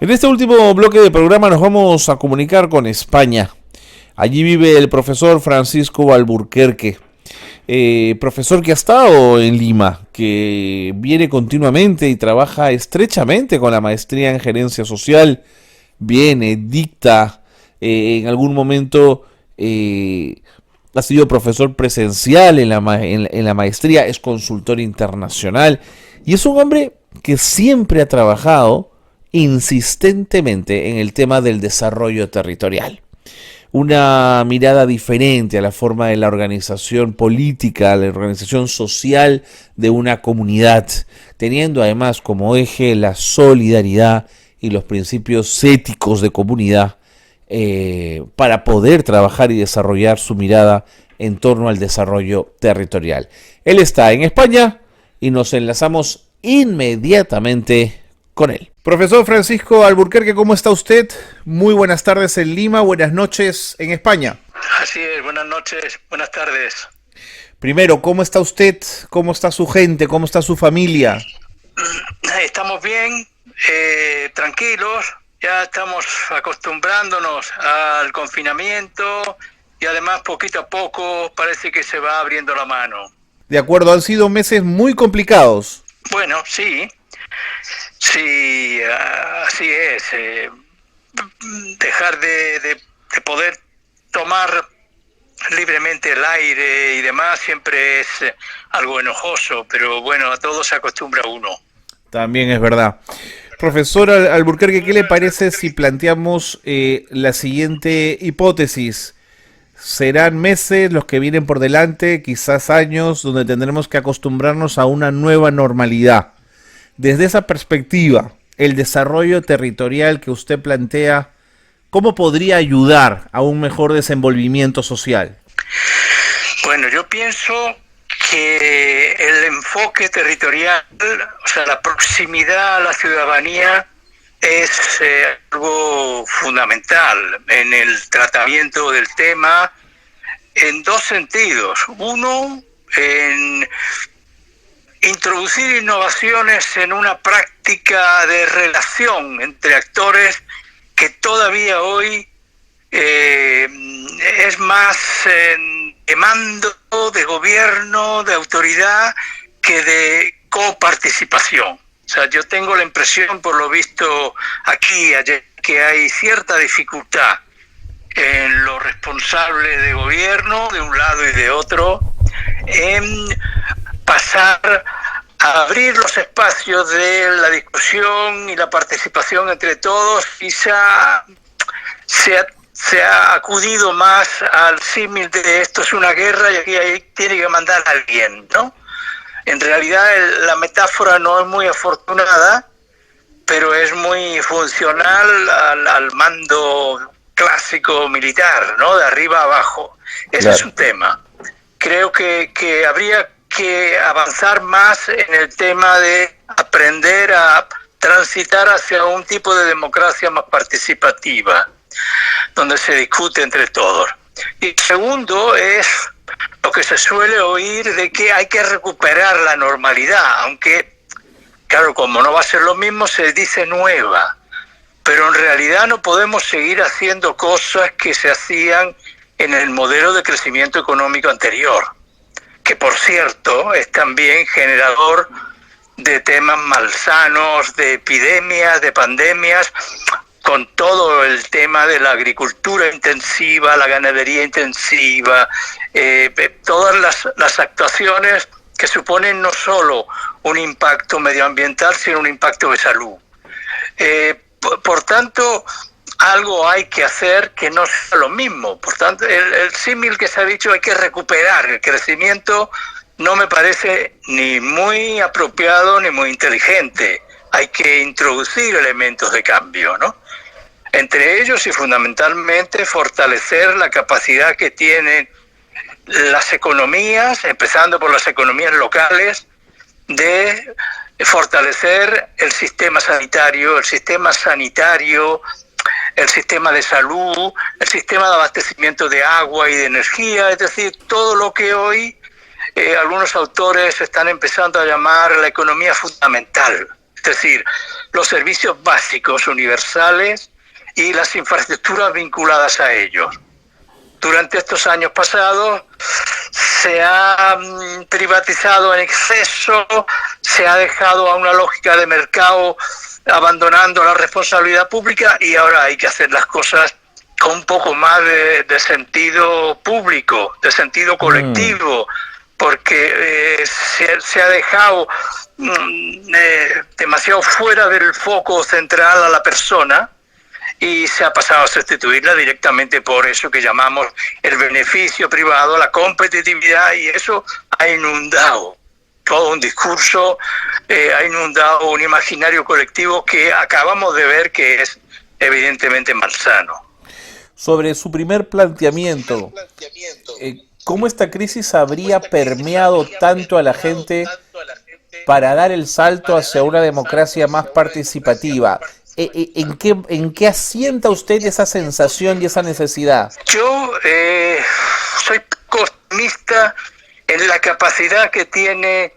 En este último bloque de programa nos vamos a comunicar con España. Allí vive el profesor Francisco Alburquerque, profesor que ha estado en Lima, que viene continuamente y trabaja estrechamente con la maestría en gerencia social, viene, dicta, en algún momento ha sido profesor presencial en la maestría, es consultor internacional y es un hombre que siempre ha trabajado insistentemente en el tema del desarrollo territorial. Una mirada diferente a la forma de la organización política, a la organización social de una comunidad, teniendo además como eje la solidaridad y los principios éticos de comunidad para poder trabajar y desarrollar su mirada en torno al desarrollo territorial. Él está en España y nos enlazamos inmediatamente con él. Profesor Francisco Alburquerque, ¿cómo está usted? Muy buenas tardes en Lima, buenas noches en España. Así es, buenas noches, buenas tardes. Primero, ¿cómo está usted? ¿Cómo está su gente? ¿Cómo está su familia? Estamos bien, tranquilos, ya estamos acostumbrándonos al confinamiento y además poquito a poco parece que se va abriendo la mano. De acuerdo, han sido meses muy complicados. Bueno, sí, así es. Dejar de poder tomar libremente el aire y demás siempre es algo enojoso, pero bueno, a todo se acostumbra uno. También es verdad. Profesor Alburquerque, ¿qué le parece si planteamos la siguiente hipótesis? Serán meses los que vienen por delante, quizás años, donde tendremos que acostumbrarnos a una nueva normalidad. Desde esa perspectiva, el desarrollo territorial que usted plantea, ¿cómo podría ayudar a un mejor desenvolvimiento social? Bueno, yo pienso que el enfoque territorial, o sea, la proximidad a la ciudadanía es algo fundamental en el tratamiento del tema en dos sentidos. Uno, en introducir innovaciones en una práctica de relación entre actores que todavía hoy es más de mando, de gobierno, de autoridad, que de coparticipación. O sea, yo tengo la impresión, por lo visto aquí y allá, que hay cierta dificultad en los responsables de gobierno, de un lado y de otro, en pasar a abrir los espacios de la discusión y la participación entre todos, y se ha acudido más al símil de esto es una guerra y aquí tiene que mandar a alguien, ¿no? En realidad la metáfora no es muy afortunada, pero es muy funcional al mando clásico militar, ¿no? De arriba a abajo. Ese claro. Es un tema. Creo que habría que avanzar más en el tema de aprender a transitar hacia un tipo de democracia más participativa, donde se discute entre todos. Y segundo es lo que se suele oír de que hay que recuperar la normalidad, aunque, claro, como no va a ser lo mismo, se dice nueva, pero en realidad no podemos seguir haciendo cosas que se hacían en el modelo de crecimiento económico anterior, que por cierto es también generador de temas malsanos, de epidemias, de pandemias, con todo el tema de la agricultura intensiva, la ganadería intensiva, todas las actuaciones que suponen no solo un impacto medioambiental, sino un impacto de salud. Por tanto, algo hay que hacer que no sea lo mismo. Por tanto, el símil que se ha dicho, hay que recuperar el crecimiento, no me parece ni muy apropiado ni muy inteligente. Hay que introducir elementos de cambio, ¿no? Entre ellos y fundamentalmente fortalecer la capacidad que tienen las economías, empezando por las economías locales, de fortalecer el sistema sanitario, el sistema de salud, el sistema de abastecimiento de agua y de energía, es decir, todo lo que hoy algunos autores están empezando a llamar la economía fundamental. Es decir, los servicios básicos universales y las infraestructuras vinculadas a ellos. Durante estos años pasados se ha privatizado en exceso, se ha dejado a una lógica de mercado abandonando la responsabilidad pública, y ahora hay que hacer las cosas con un poco más de sentido público, de sentido colectivo, porque se ha dejado demasiado fuera del foco central a la persona, y se ha pasado a sustituirla directamente por eso que llamamos el beneficio privado, la competitividad, y eso ha inundado todo un discurso, ha inundado un imaginario colectivo que acabamos de ver que es evidentemente malsano. Sobre su primer planteamiento, ¿cómo esta crisis habría permeado tanto a la gente para dar el salto hacia una democracia más participativa? ¿En qué asienta usted esa sensación y esa necesidad? Yo soy optimista en la capacidad que tienen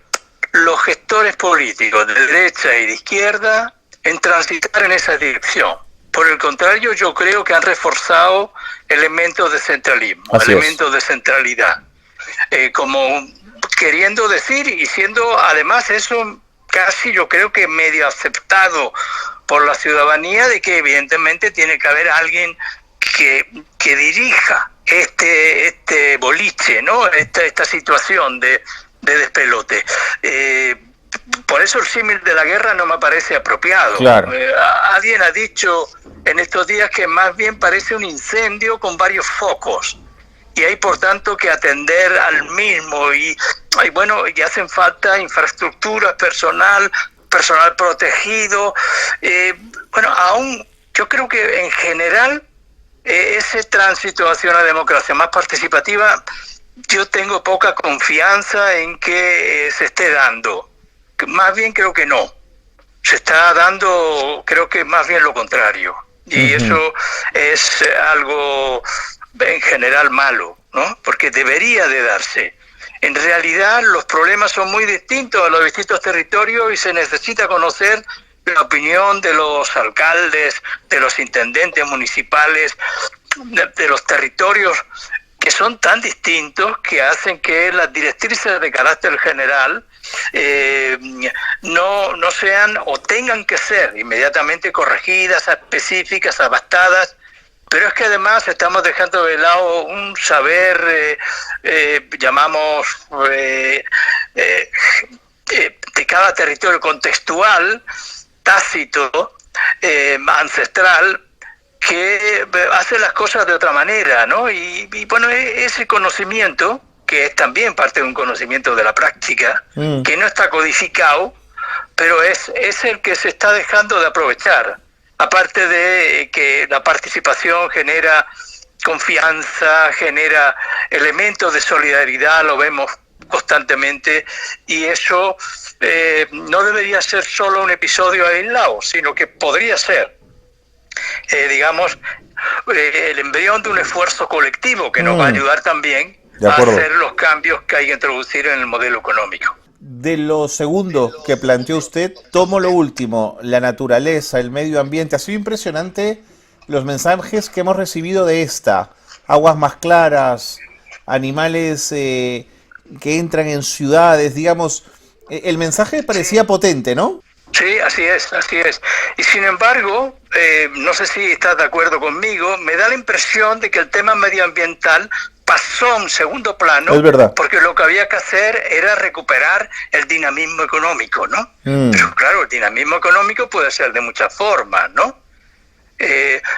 los gestores políticos de derecha y de izquierda en transitar en esa dirección. Por el contrario, yo creo que han reforzado elementos de centralismo, elementos de centralidad, como queriendo decir, y siendo además eso casi yo creo que medio aceptado por la ciudadanía, de que evidentemente tiene que haber alguien que dirija este boliche, ¿no? Esta situación de despelote. Por eso el símil de la guerra no me parece apropiado. Claro. Alguien ha dicho en estos días que más bien parece un incendio con varios focos, y hay por tanto que atender al mismo, y hacen falta infraestructuras, personal protegido. Aún yo creo que en general ese tránsito hacia una democracia más participativa, yo tengo poca confianza en que se esté dando. Más bien creo que no. Se está dando, creo que más bien lo contrario. Y eso es algo en general malo, ¿no? Porque debería de darse. En realidad los problemas son muy distintos a los distintos territorios, y se necesita conocer la opinión de los alcaldes, de los intendentes municipales, de los territorios, que son tan distintos que hacen que las directrices de carácter general no sean o tengan que ser inmediatamente corregidas, específicas, adaptadas. Pero es que además estamos dejando de lado un saber, llamamos, de cada territorio, contextual, tácito, ancestral, que hace las cosas de otra manera, ¿no? Y ese conocimiento, que es también parte de un conocimiento de la práctica, que no está codificado, pero es el que se está dejando de aprovechar. Aparte de que la participación genera confianza, genera elementos de solidaridad, lo vemos constantemente, y eso no debería ser solo un episodio aislado, sino que podría ser, el embrión de un esfuerzo colectivo que nos va a ayudar también a hacer los cambios que hay que introducir en el modelo económico. De lo segundo que planteó usted, tomo lo último, la naturaleza, el medio ambiente. Ha sido impresionante los mensajes que hemos recibido de esta. Aguas más claras, animales que entran en ciudades, digamos. El mensaje parecía potente, ¿no? Sí, así es. Y sin embargo, no sé si estás de acuerdo conmigo, me da la impresión de que el tema medioambiental pasó a un segundo plano, es verdad, porque lo que había que hacer era recuperar el dinamismo económico, ¿no? Pero claro, el dinamismo económico puede ser de muchas formas, ¿no?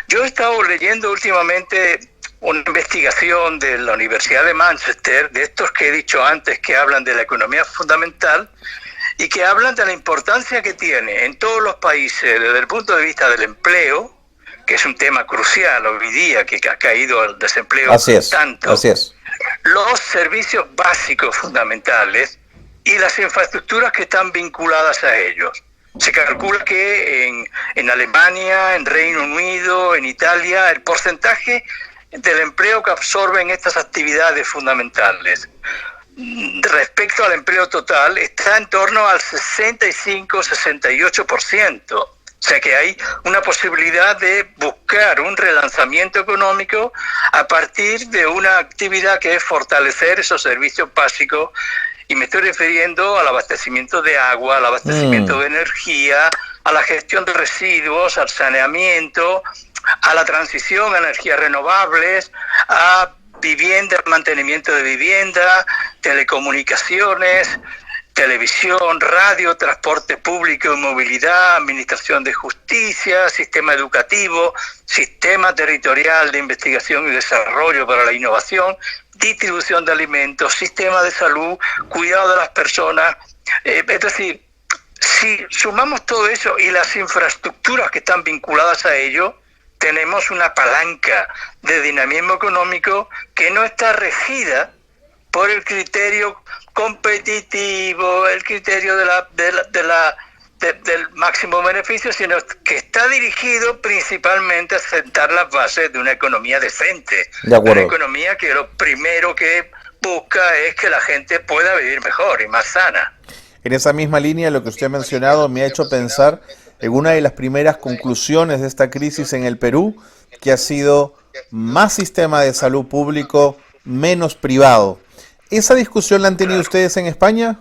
Yo he estado leyendo últimamente una investigación de la Universidad de Manchester, de estos que he dicho antes, que hablan de la economía fundamental, y que hablan de la importancia que tiene en todos los países desde el punto de vista del empleo, que es un tema crucial hoy día, que ha caído el desempleo tanto. Así es. Los servicios básicos fundamentales y las infraestructuras que están vinculadas a ellos. Se calcula que en Alemania, en Reino Unido, en Italia, el porcentaje del empleo que absorben estas actividades fundamentales respecto al empleo total está en torno al 65-68%. O sea que hay una posibilidad de buscar un relanzamiento económico a partir de una actividad que es fortalecer esos servicios básicos, y me estoy refiriendo al abastecimiento de agua, al abastecimiento de energía, a la gestión de residuos, al saneamiento, a la transición a energías renovables, a vivienda, mantenimiento de vivienda, telecomunicaciones, televisión, radio, transporte público y movilidad, administración de justicia, sistema educativo, sistema territorial de investigación y desarrollo para la innovación, distribución de alimentos, sistema de salud, cuidado de las personas. Es decir, si sumamos todo eso y las infraestructuras que están vinculadas a ello, tenemos una palanca de dinamismo económico que no está regida por el criterio competitivo, el criterio del máximo beneficio, sino que está dirigido principalmente a sentar las bases de una economía decente. De acuerdo. Una economía que lo primero que busca es que la gente pueda vivir mejor y más sana. En esa misma línea, lo que usted ha mencionado me ha hecho pensar en una de las primeras conclusiones de esta crisis en el Perú, que ha sido más sistema de salud público, menos privado. ¿Esa discusión la han tenido ustedes en España?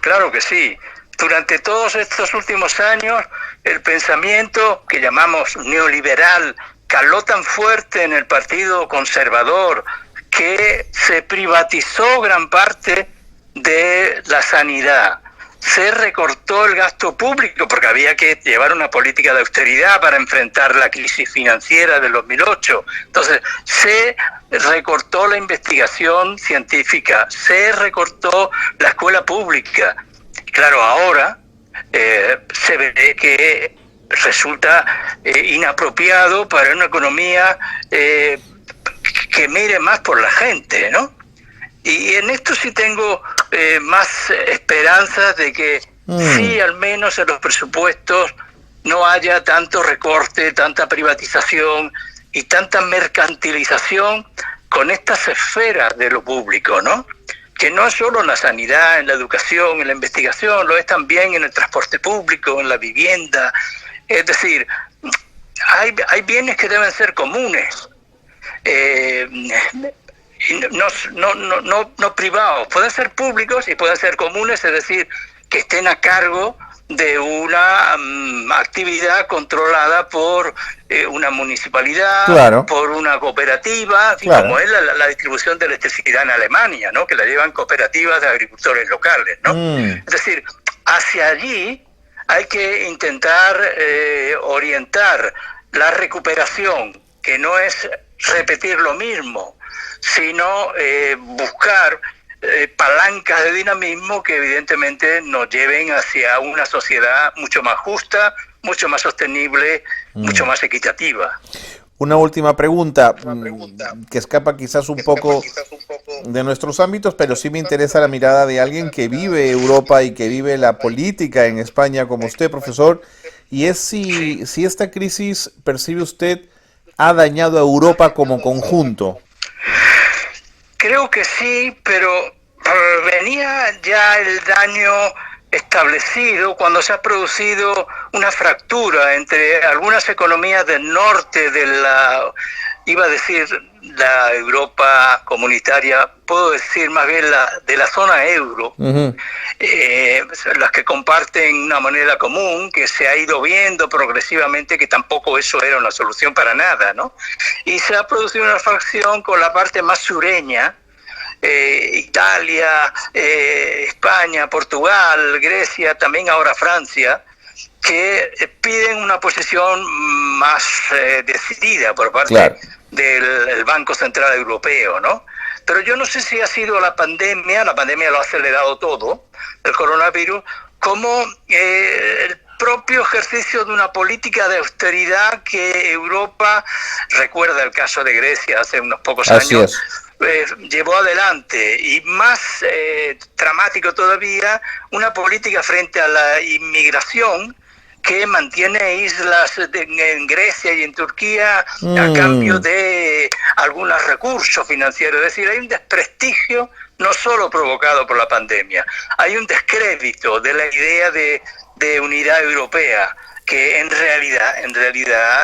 Claro que sí. Durante todos estos últimos años, el pensamiento que llamamos neoliberal caló tan fuerte en el Partido Conservador que se privatizó gran parte de la sanidad. Se recortó el gasto público porque había que llevar una política de austeridad para enfrentar la crisis financiera del 2008. Entonces, se recortó la investigación científica, se recortó la escuela pública. Claro, ahora se ve que resulta inapropiado para una economía que mire más por la gente, ¿no? Y en esto sí tengo más esperanzas de que sí, al menos en los presupuestos, no haya tanto recorte, tanta privatización y tanta mercantilización con estas esferas de lo público, ¿no? Que no es solo en la sanidad, en la educación, en la investigación, lo es también en el transporte público, en la vivienda. Es decir, hay bienes que deben ser comunes. No privados, pueden ser públicos y pueden ser comunes, es decir, que estén a cargo de una actividad controlada por una municipalidad, claro, por una cooperativa, claro, como es la distribución de electricidad en Alemania, ¿no? Que la llevan cooperativas de agricultores locales, ¿no? Es decir, hacia allí hay que intentar orientar la recuperación, que no es repetir lo mismo, sino buscar palancas de dinamismo que evidentemente nos lleven hacia una sociedad mucho más justa, mucho más sostenible, mucho más equitativa. Una última pregunta, que escapa quizás un poco de nuestros ámbitos, pero sí me interesa la mirada de alguien que vive Europa y que vive la política en España como usted, profesor, y es si esta crisis, percibe usted, ha dañado a Europa como conjunto. Creo que sí, pero venía ya el daño establecido cuando se ha producido una fractura entre algunas economías del norte de la, iba a decir, la Europa comunitaria, puedo decir más bien de la zona euro, las que comparten una moneda común, que se ha ido viendo progresivamente que tampoco eso era una solución para nada, ¿no? Y se ha producido una fracción con la parte más sureña, Italia, España, Portugal, Grecia, también ahora Francia, que piden una posición más decidida por parte del Banco Central Europeo, ¿no? Pero yo no sé si ha sido la pandemia lo ha acelerado todo, el coronavirus, como el propio ejercicio de una política de austeridad que Europa, recuerda el caso de Grecia hace unos pocos años, llevó adelante, y más dramático todavía, una política frente a la inmigración que mantiene islas en Grecia y en Turquía a cambio de algunos recursos financieros. Es decir, hay un desprestigio no solo provocado por la pandemia. Hay un descrédito de la idea de unidad europea, que en realidad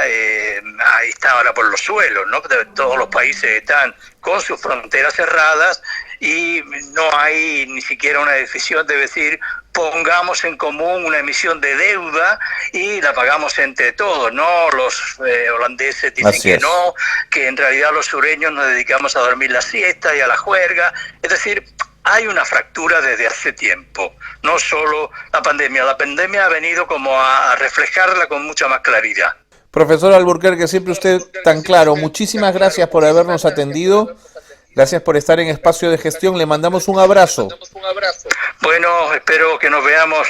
ahí está ahora por los suelos, ¿no? Todos los países están con sus fronteras cerradas y no hay ni siquiera una decisión de decir pongamos en común una emisión de deuda y la pagamos entre todos, ¿no? Los holandeses dicen que no, que en realidad los sureños nos dedicamos a dormir la siesta y a la juerga, es decir, hay una fractura desde hace tiempo, no solo la pandemia ha venido como a reflejarla con mucha más claridad. Profesor Alburquerque, siempre usted tan claro, muchísimas gracias por habernos atendido, gracias por estar en Espacio de Gestión, le mandamos un abrazo. Bueno, espero que nos veamos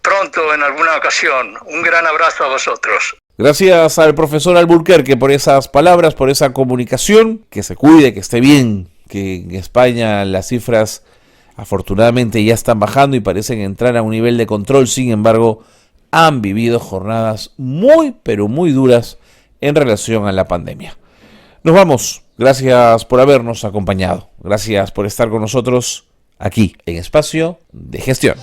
pronto en alguna ocasión, un gran abrazo a vosotros. Gracias al profesor Alburquerque por esas palabras, por esa comunicación, que se cuide, que esté bien, que en España las cifras afortunadamente ya están bajando y parecen entrar a un nivel de control. Sin embargo, han vivido jornadas muy, pero muy duras en relación a la pandemia. Nos vamos. Gracias por habernos acompañado. Gracias por estar con nosotros aquí en Espacio de Gestión.